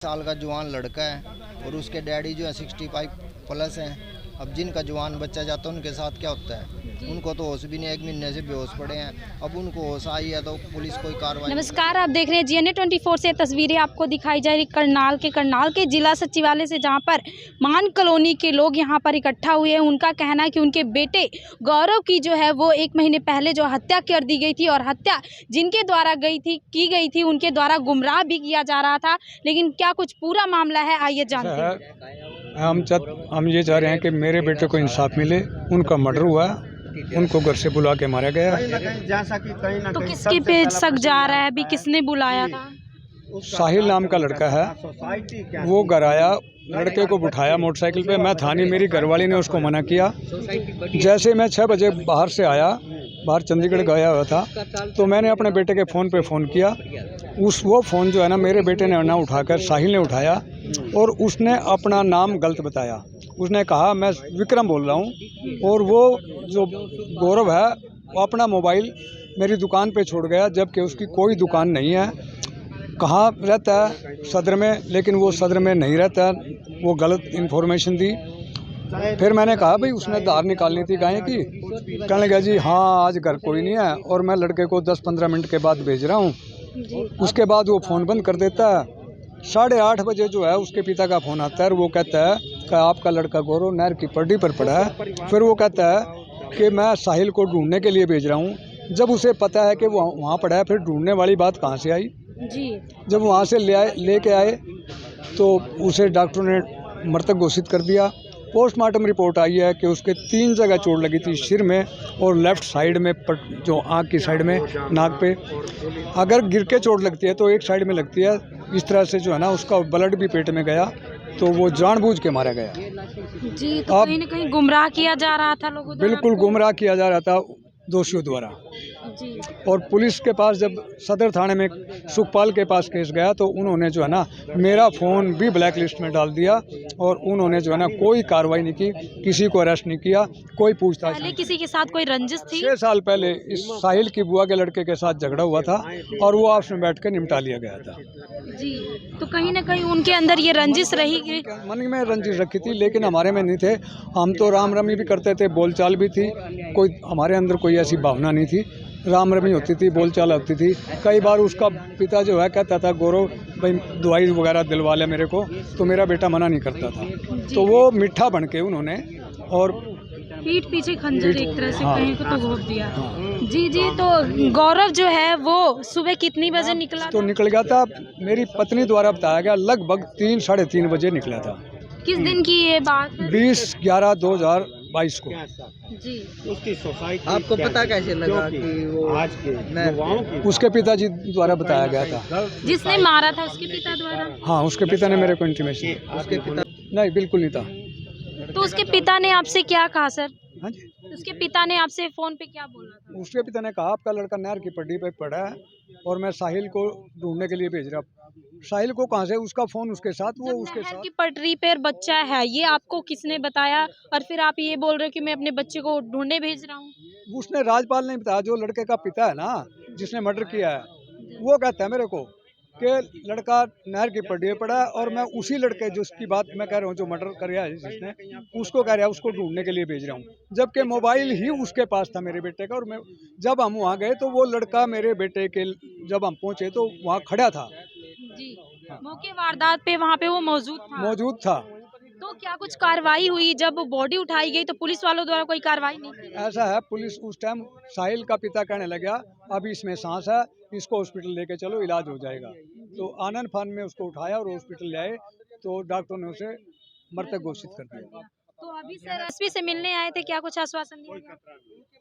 साल का जवान लड़का है और उसके डैडी जो है 65 प्लस हैं। अब जिनका जवान बच्चा जाता है उनके साथ क्या होता है, उनको तो होश भी नहीं, 1 महीने से बेहोश पड़े हैं। अब उनको होश आई है तो पुलिस कोई कार्रवाई। नमस्कार, आप देख रहे हैं GNA 24 से तस्वीरें आपको दिखाई जा रही करनाल के जिला सचिवालय से, जहां पर मान कॉलोनी के लोग यहां पर इकट्ठा हुए हैं। उनका कहना है कि उनके बेटे गौरव की जो है वो 1 महीने पहले जो हत्या कर दी गई थी, और हत्या जिनके द्वारा की गई थी उनके द्वारा गुमराह भी किया जा रहा था। लेकिन क्या कुछ पूरा मामला है, आइए जानते हैं। हम ये चाह रहे हैं कि मेरे बेटे को इंसाफ मिले। उनका मर्डर हुआ, उनको घर से बुला के मारा गया। तो किसके पे शक जा रहा है, अभी किसने बुलाया था? साहिल नाम का लड़का है, वो घर आया, लड़के को बिठाया मोटरसाइकिल पे। मैं था नहीं, मेरी घरवाली ने उसको मना किया। जैसे मैं 6 बजे बाहर से आया, बाहर चंडीगढ़ गया हुआ था, तो मैंने अपने बेटे के फ़ोन पे फ़ोन किया। वो फ़ोन जो है ना, मेरे बेटे ने ना उठाकर साहिल ने उठाया और उसने अपना नाम गलत बताया। उसने कहा मैं विक्रम बोल रहा हूँ, और वो जो गौरव है वो अपना मोबाइल मेरी दुकान पे छोड़ गया, जबकि उसकी कोई दुकान नहीं है। कहाँ रहता है? सदर में, लेकिन वो सदर में नहीं रहता, वो गलत इन्फॉर्मेशन दी। फिर मैंने कहा भाई उसने धार निकालनी थी गाय की। कहने लगा जी हाँ आज घर कोई नहीं है, और मैं लड़के को 10-15 मिनट के बाद भेज रहा हूँ। उसके बाद वो फ़ोन बंद कर देता है। 8:30 बजे जो है उसके पिता का फ़ोन आता है, और वो कहता है कि आपका लड़का गौरव नहर की पड्डी पर पड़ा है। फिर वो कहता है कि मैं साहिल को ढूंढने के लिए भेज रहा हूँ। जब उसे पता है कि वो वहाँ पड़ा है, फिर ढूंढने वाली बात कहाँ से आई जी। जब वहाँ से लेके आए तो उसे डॉक्टरों ने मृतक घोषित कर दिया। पोस्टमार्टम रिपोर्ट आई है कि उसके 3 जगह चोट लगी थी, सिर में और लेफ़्ट साइड में, जो आँख की साइड में, नाक पे। अगर गिर के चोट लगती है तो एक साइड में लगती है। इस तरह से जो है ना उसका ब्लड भी पेट में गया, तो वो जानबूझ के मारा गया। जी, तो कहीं न कहीं गुमराह किया जा रहा था लोगों द्वारा। बिल्कुल गुमराह किया जा रहा था दोषियों द्वारा। जी। और पुलिस के पास जब सदर थाने में सुखपाल के पास केस गया, तो उन्होंने जो है ना मेरा फ़ोन भी ब्लैक लिस्ट में डाल दिया, और उन्होंने जो है ना कोई कार्रवाई नहीं की, किसी को अरेस्ट नहीं किया, कोई पूछताछ पहले नहीं। किसी के साथ कोई रंजिश थी? 6 साल पहले इस साहिल की बुआ के लड़के के साथ झगड़ा हुआ था, और वो आपस में बैठ कर निपटा लिया गया था। जी, तो कहीं न कहीं उनके अंदर ये रंजिश रही कि मन में रंजिश रखी थी, लेकिन हमारे में नहीं थे। हम तो राम रमी भी करते थे, बोलचाल भी थी, कोई हमारे अंदर कोई ऐसी भावना नहीं थी। राम रमी होती थी, बोलचाल होती थी। कई बार उसका पिता जो है कहता था गौरव भाई दवाई वगैरह दिलवा ले मेरे को, तो मेरा बेटा मना नहीं करता था। तो वो मीठा बन के उन्होंने और पीठ पीछे खंजर एक तरह से हाँ, कहीं को तो घोंप दिया। जी जी, तो गौरव जो है वो सुबह कितनी बजे निकला तो था? निकल गया था। मेरी पत्नी द्वारा बताया गया लगभग 3-3:30 बजे निकला था। किस दिन की ये बात है? 20/11/2022 को। जी। उसकी सोसाइटी आपको पता कैसे लगा कि वो आज के युवाओं की उसके पिताजी द्वारा बताया गया था। जिसने मारा था उसके पिता द्वारा? हाँ, उसके पिता ने मेरे को इंटीमेशन। उसके पिता नहीं, बिल्कुल नहीं था। तो उसके पिता ने आपसे क्या कहा सर? हाँ जी, उसके पिता ने आपसे फोन पे क्या बोला था? उसके पिता ने कहा आपका लड़का नहर की पट्टी पे पड़ा है, और मैं साहिल को ढूंढने के लिए भेज रहा हूँ। साहिल को कहाँ से? उसका फ़ोन उसके साथ, वो जब उसके नहर साथ। की पटरी पर बच्चा है, ये आपको किसने बताया? और फिर आप ये बोल रहे हो कि मैं अपने बच्चे को ढूंढने भेज रहा हूँ? उसने राजपाल ने बताया, जो लड़के का पिता है ना, जिसने मर्डर किया है, वो कहता है मेरे को कि लड़का नहर की पट्टी पे पड़ा है, और मैं उसी लड़के जिसकी बात मैं कह रहा हूँ, जो मर्डर किया है जिसने, उसको कह रहा है उसको ढूंढने के लिए भेज रहा हूँ। जबकि मोबाइल ही उसके पास था मेरे बेटे का, और मैं जब हम वहाँ गए तो वो लड़का मेरे बेटे के, जब हम पहुँचे तो वहाँ खड़ा था, जी। मौके वारदात पे वहाँ पे वो मौजूद था। तो क्या कुछ कार्रवाई हुई? जब बॉडी उठाई गई तो पुलिस वालों द्वारा कोई कार्रवाई नहीं की? ऐसा है, पुलिस उस टाइम, साहिल का पिता कहने लगा अभी इसमें सांस है, इसको हॉस्पिटल लेके चलो, इलाज हो जाएगा। तो आनंद फान में उसको उठाया और हॉस्पिटल ले आए, तो डॉक्टरों ने उसे मृतक घोषित कर दिया। तो अभी सर एसपी से मिलने आए थे, क्या कुछ आश्वासन दिया गया?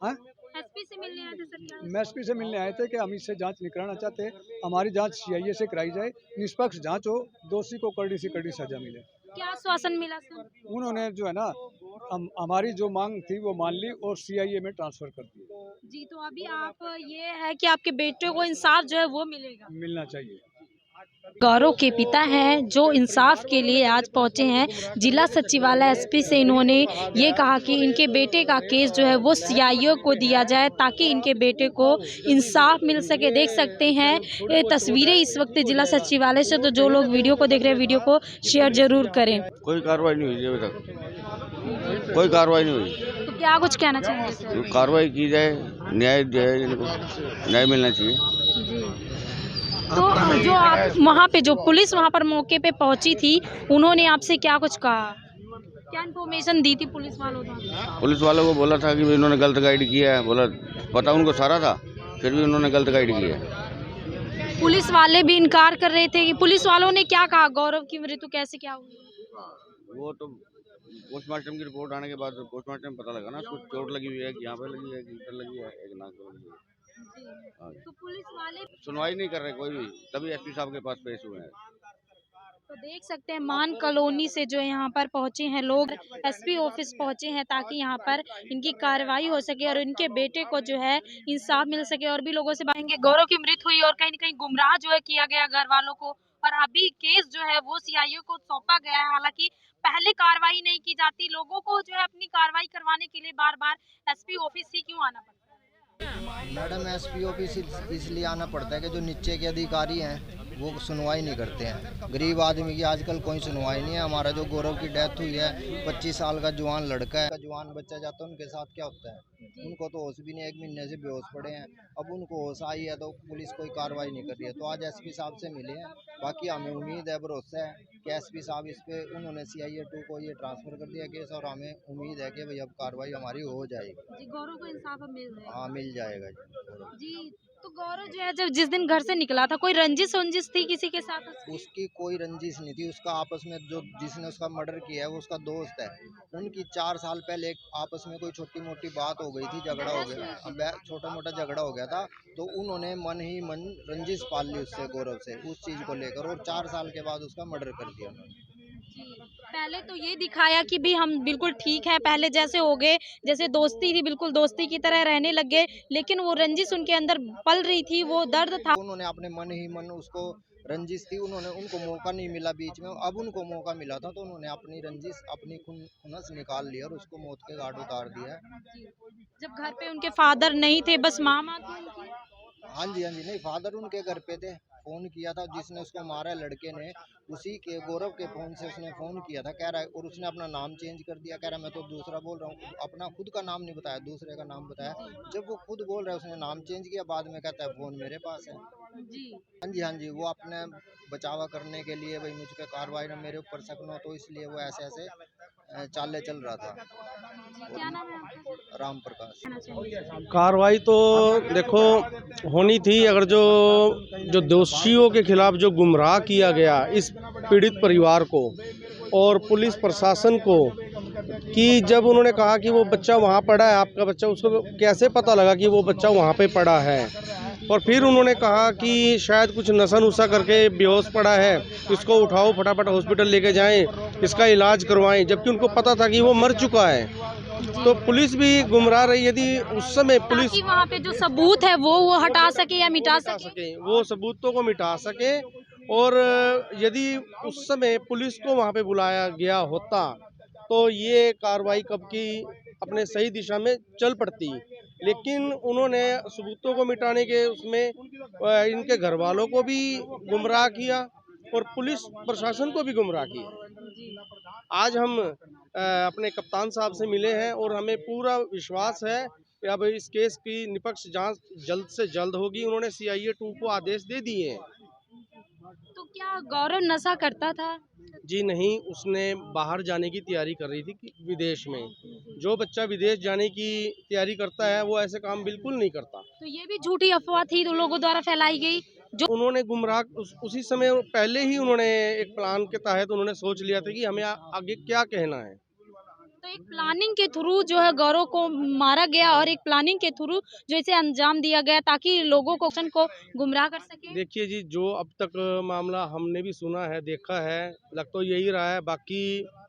हाँ, एसपी से मिलने आए थे सर, क्या? मैं एसपी से मिलने आए थे कि हम इससे जांच नहीं कराना चाहते, हमारी जांच सीआईए से कराई जाए, निष्पक्ष जांच हो, दोषी को कड़ी से कड़ी सजा मिले। क्या आश्वासन मिला सर? उन्होंने जो है ना हमारी जो मांग थी वो मान ली, और सीआईए में ट्रांसफर कर दी। जी, तो अभी आप ये है कि आपके बेटे को इंसाफ जो है वो मिलेगा? मिलना चाहिए। गौरव के पिता हैं जो इंसाफ के लिए आज पहुंचे हैं जिला सचिवालय एसपी से। इन्होंने ये कहा कि इनके बेटे का केस जो है वो सीआईओ को दिया जाए ताकि इनके बेटे को इंसाफ मिल सके। देख सकते हैं ये तस्वीरें इस वक्त जिला सचिवालय से। तो जो लोग वीडियो को देख रहे हैं वीडियो को शेयर जरूर करें। कोई कार्रवाई नहीं हुई अभी तक, कोई कार्रवाई नहीं हुई। तो क्या कुछ कहना चाहेंगे? कार्रवाई की जाए, न्याय जो है इनको न्याय मिलना चाहिए। तो जो आप वहाँ पे जो पुलिस वहाँ पर मौके पे पहुँची थी उन्होंने आपसे क्या कुछ कहा, क्या इन्फॉर्मेशन दी थी पुलिस वालों ने? पुलिस वालों को बोला था कि भाई इन्होंने गलत गाइड किया है, बोला पता उनको सारा था, फिर भी उन्होंने गलत गाइड किया है। पुलिस वाले भी इनकार कर रहे थे कि पुलिस वालों ने क्या कहा, गौरव की मृत्यु कैसे क्या हुई? वो तो पोस्टमार्टम की रिपोर्ट आने के बाद पोस्टमार्टम पता लगा ना, कुछ चोट लगी हुई है, कि यहाँ पे लगी है, कि इधर लगी है, एक नाक पे लगी है। हाँ। तो पुलिस वाले सुनवाई नहीं कर रहे कोई भी, तभी एसपी साहब के पास पेश हुए हैं। तो देख सकते हैं मान कॉलोनी से जो यहाँ पर पहुंचे हैं लोग, एसपी ऑफिस पहुंचे हैं ताकि यहाँ पर इनकी कार्रवाई हो सके और इनके बेटे को जो है इंसाफ मिल सके। और भी लोगों से बातेंगे। गौरव की मृत्यु हुई और कहीं न कहीं गुमराह जो है किया गया घर वालों को, और अभी केस जो है वो सीआईओ को सौंपा गया है। हालांकि पहले कार्रवाई नहीं की जाती, लोगों को जो है अपनी कार्रवाई करवाने के लिए बार बार एसपी ऑफिस ही क्यों आना पड़ता है? मैडम एसपी ऑफिस इसलिए आना पड़ता है कि जो नीचे के अधिकारी हैं वो सुनवाई नहीं करते हैं। गरीब आदमी की आजकल कोई सुनवाई नहीं है। हमारा जो गौरव की डेथ हुई है, 25 साल का जवान लड़का है, जवान बच्चा जाता है, उनके साथ क्या होता है? उनको तो होश भी नहीं, 1 महीने से बेहोश पड़े हैं। अब उनको होश आई है तो पुलिस कोई कार्रवाई नहीं कर रही है। तो आज एसपी साहब से मिले हैं, बाकी हमें उम्मीद है, भरोसा है कि एसपी साहब इस पे उन्होंने CIA 2 को ये ट्रांसफर कर दिया केस, और हमें उम्मीद है कि भाई अब कार्रवाई हमारी हो जाएगी। जी, गौरव को इंसाफ अब मिल रहा है। हाँ, मिल जाएगा जी। तो गौरव जो है जब जिस दिन घर से निकला था, कोई रंजिश वंजिश थी किसी के साथ? उसकी कोई रंजिश नहीं थी। उसका आपस में जो जिसने उसका मर्डर किया है वो उसका दोस्त है। उनकी 4 साल पहले आपस में कोई छोटी मोटी बात हो गई थी, झगड़ा हो गया, छोटा मोटा झगड़ा हो गया था। तो उन्होंने मन ही मन रंजिश पाल ली उससे, गौरव से, उस चीज़ को लेकर, और 4 साल के बाद उसका मर्डर कर दिया उन्होंने। पहले तो ये दिखाया कि भी हम बिल्कुल ठीक है, पहले जैसे हो गए, जैसे दोस्ती थी बिल्कुल दोस्ती की तरह रहने लग गए, लेकिन वो रंजिश उनके अंदर पल रही थी, वो दर्द था। उन्होंने अपने मन ही मन उसको रंजिश थी, उनको मौका नहीं मिला बीच में, अब उनको मौका मिला था तो उन्होंने अपनी रंजिश, अपनी खुनस निकाल लिया और उसको मौत के घाट उतार दिया है। जब घर पे उनके फादर नहीं थे, बस मामा थी उनकी। हाँ जी, नहीं, फादर उनके घर पे थे। फ़ोन किया था जिसने उसको मारा है, लड़के ने, उसी के गौरव के फ़ोन से उसने फ़ोन किया था, कह रहा है, और उसने अपना नाम चेंज कर दिया, कह रहा है मैं तो दूसरा बोल रहा हूँ, अपना खुद का नाम नहीं बताया, दूसरे का नाम बताया। जब वो खुद बोल रहा है उसने नाम चेंज किया, बाद में कहता है फ़ोन मेरे पास है। हाँ जी, वो अपने बचावा करने के लिए, भाई मुझ पे कार्रवाई ना मेरे ऊपर शक न हो, तो इसलिए वो ऐसे चाले चल रहा था। क्या नाम है आपका? राम प्रकाश। कार्रवाई तो देखो होनी थी, अगर जो दोषियों के खिलाफ जो गुमराह किया गया इस पीड़ित परिवार को और पुलिस प्रशासन को, कि जब उन्होंने कहा कि वो बच्चा वहाँ पड़ा है, आपका बच्चा, उसको कैसे पता लगा कि वो बच्चा वहाँ पे पड़ा है, और फिर उन्होंने कहा कि शायद कुछ नशा नुशा करके बेहोश पड़ा है, इसको उठाओ फटाफट हॉस्पिटल लेके जाएं, इसका इलाज करवाएं, जबकि उनको पता था कि वो मर चुका है। तो पुलिस भी गुमराह रही। यदि उस समय पुलिस वहाँ पे जो सबूत है वो हटा सके या मिटा सके, वो सबूतों को मिटा सके, और यदि उस समय पुलिस को वहाँ पे बुलाया गया होता तो ये कार्रवाई कब की अपने सही दिशा में चल पड़ती। लेकिन उन्होंने सबूतों को मिटाने के उसमें इनके घर वालों को भी गुमराह किया और पुलिस प्रशासन को भी गुमराह किया। आज हम अपने कप्तान साहब से मिले हैं और हमें पूरा विश्वास है कि अब इस केस की निष्पक्ष जांच जल्द से जल्द होगी। उन्होंने CIA 2 को आदेश दे दिए हैं। तो क्या गौरव नशा करता था? जी नहीं, उसने बाहर जाने की तैयारी कर रही थी विदेश में। जो बच्चा विदेश जाने की तैयारी करता है वो ऐसे काम बिल्कुल नहीं करता। तो ये भी झूठी अफवाह थी तो लोगों द्वारा फैलाई गई, जो उन्होंने गुमराह उसी समय पहले ही उन्होंने एक प्लान के तहत उन्होंने सोच लिया था कि हमें आगे क्या कहना है। तो एक प्लानिंग के थ्रू जो है गौरव को मारा गया और एक प्लानिंग के थ्रू जो इसे अंजाम दिया गया ताकि लोगों को गुमराह कर सके। देखिए जी, जो अब तक मामला हमने भी सुना है, देखा है, लग तो यही रहा है। बाकी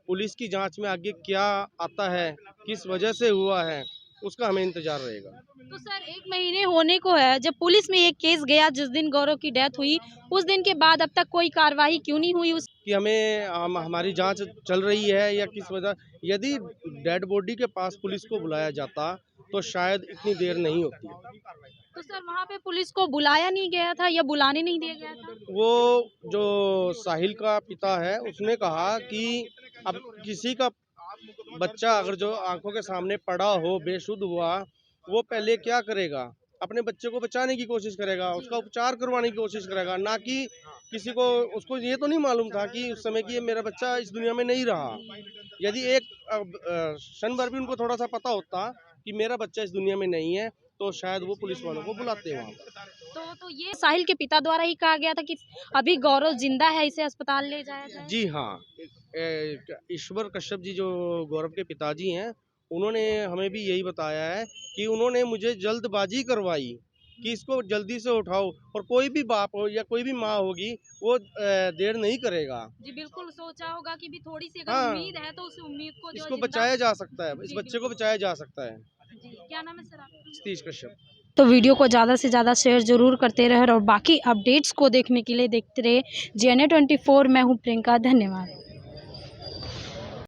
पुलिस की जांच में आगे क्या आता है, किस वजह से हुआ है, उसका हमें इंतजार रहेगा। तो सर 1 महीने होने को है जब पुलिस में ये केस गया, जिस दिन गौरव की डेथ हुई उस दिन के बाद अब तक कोई कार्रवाई क्यों नहीं हुई उस कि हमारी जांच चल रही है या किस वजह, यदि डेड बॉडी के पास पुलिस को बुलाया जाता तो शायद इतनी देर नहीं होती। तो सर वहाँ पे पुलिस को बुलाया नहीं गया था या बुलाने नहीं दिया गया था? वो जो साहिल का पिता है उसने कहा कि अब किसी का बच्चा अगर जो आंखों के सामने पड़ा हो, बेसुध हुआ, वो पहले क्या करेगा, अपने बच्चे को बचाने की कोशिश करेगा, उसका उपचार करवाने की कोशिश करेगा, ना कि किसी को, उसको ये तो नहीं मालूम था कि उस समय कि ये मेरा बच्चा इस दुनिया में नहीं रहा। यदि एक क्षण भर भी उनको थोड़ा सा पता होता कि मेरा बच्चा इस दुनिया में नहीं है तो शायद वो पुलिस वालों को बुलाते वहाँ पर। तो ये साहिल के पिता द्वारा ही कहा गया था कि अभी गौरव जिंदा है, इसे अस्पताल ले जाया जाए। जी हाँ, ईश्वर कश्यप जी जो गौरव के पिताजी हैं, उन्होंने हमें भी यही बताया है कि उन्होंने मुझे जल्दबाजी करवाई कि इसको जल्दी से उठाओ, और कोई भी बाप हो या कोई भी माँ होगी वो देर नहीं करेगा। जी बिल्कुल, सोचा होगा कि भी थोड़ी सी अगर हाँ, उम्मीद है तो उस उम्मीद को जो इसको जिंदा- बचाया जा सकता है, इस जी, बच्चे को बचाया जा सकता है। जी क्या नाम है सर आपका? सतीश कश्यप। तो वीडियो को ज़्यादा से ज़्यादा शेयर जरूर करते रहे और बाकी अपडेट्स को देखने के लिए देखते रहे GNA 24। मैं हूँ प्रियंका, धन्यवाद।